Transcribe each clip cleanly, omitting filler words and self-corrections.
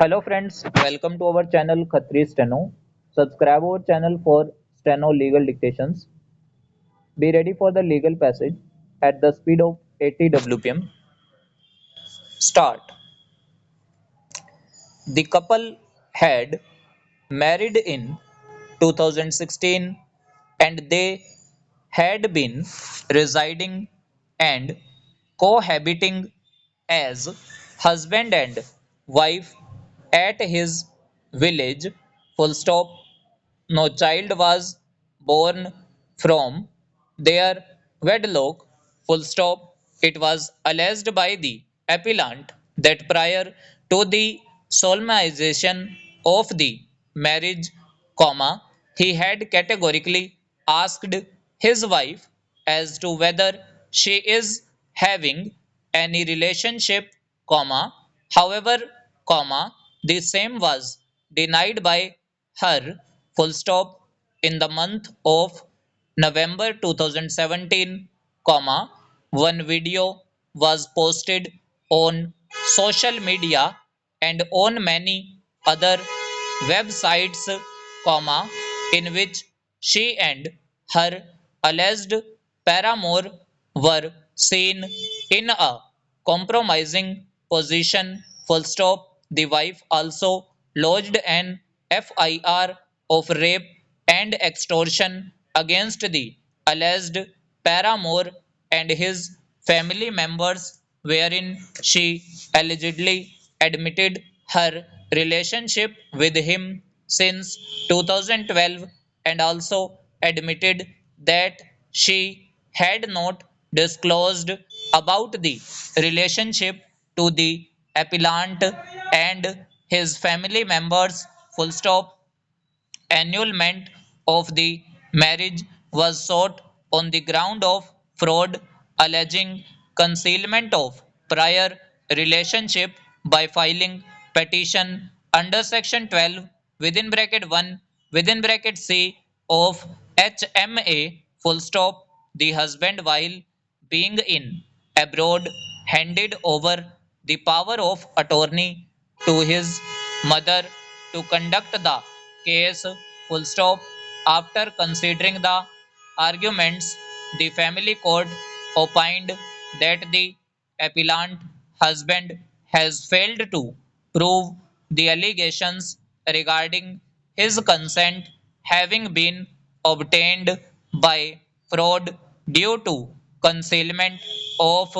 Hello friends, welcome to our channel Khatri Steno. Subscribe our channel for steno legal dictations. Be ready for the legal passage at the speed of 80 wpm. Start. The couple had married in 2016 and they had been residing and cohabiting as husband and wife at his village. Full stop. No child was born from their wedlock. Full stop. It was alleged by the appellant that prior to the solemnization of the marriage, comma, he had categorically asked his wife as to whether she is having any relationship, comma, however, comma, the same was denied by her, full stop, in the month of November 2017, comma, one video was posted on social media and on many other websites, comma, in which she and her alleged paramour were seen in a compromising position, full stop. The wife also lodged an FIR of rape and extortion against the alleged paramour and his family members, wherein she allegedly admitted her relationship with him since 2012 and also admitted that she had not disclosed about the relationship to the appellant and his family members, full stop. Annulment of the marriage was sought on the ground of fraud, alleging concealment of prior relationship by filing petition under section 12 within bracket 1 within bracket C of HMA, full stop. The husband, while being in abroad, handed over the power of attorney to his mother to conduct the case, full stop. After considering the arguments, the family court opined that the appellant husband has failed to prove the allegations regarding his consent having been obtained by fraud due to concealment of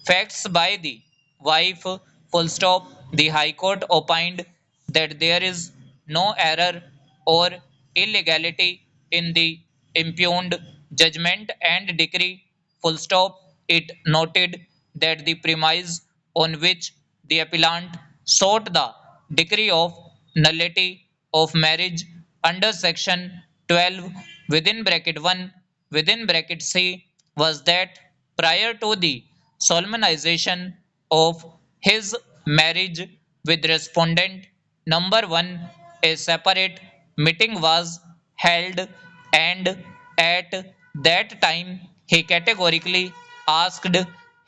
facts by the wife, full stop. The high court opined that there is no error or illegality in the impugned judgment and decree, full stop. It noted that the premise on which the appellant sought the decree of nullity of marriage under section 12 within bracket 1 within bracket C was that prior to the solemnization of his marriage with respondent number 1, a separate meeting was held, and at that time he categorically asked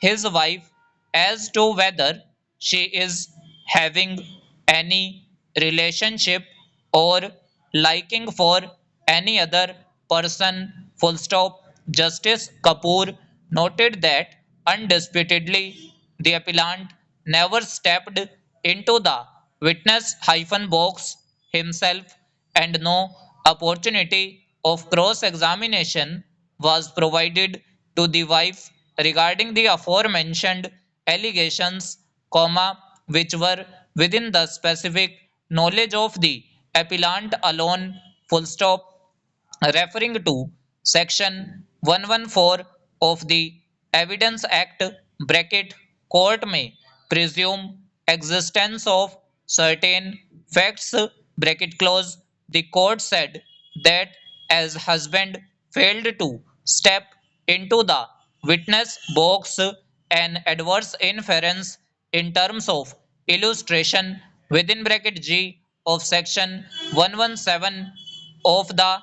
his wife as to whether she is having any relationship or liking for any other person, full stop. Justice Kapoor noted that undisputedly the appellant never stepped into the witness hyphen box himself and no opportunity of cross examination was provided to the wife regarding the aforementioned allegations, comma, which were within the specific knowledge of the appellant alone, full stop. Referring to section 114 of the Evidence Act, bracket, court may presume existence of certain facts, bracket close. The court said that as husband failed to step into the witness box, an adverse inference in terms of illustration within bracket G of section 117 of the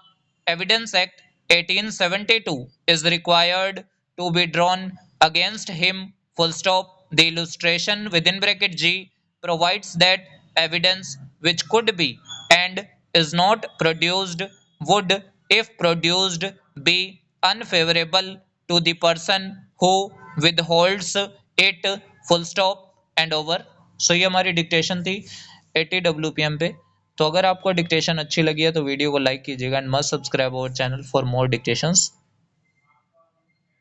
Evidence Act 1872 is required to be drawn against him, full stop. The illustration within bracket G provides that evidence which could be and is not produced would, if produced, be unfavorable to the person who withholds it, full stop and over। सो ये हमारी dictation थी 80 WPM पे। तो अगर आपको dictation अच्छी लगी है तो वीडियो को लाइक कीजिएगा and must subscribe our channel for more dictations.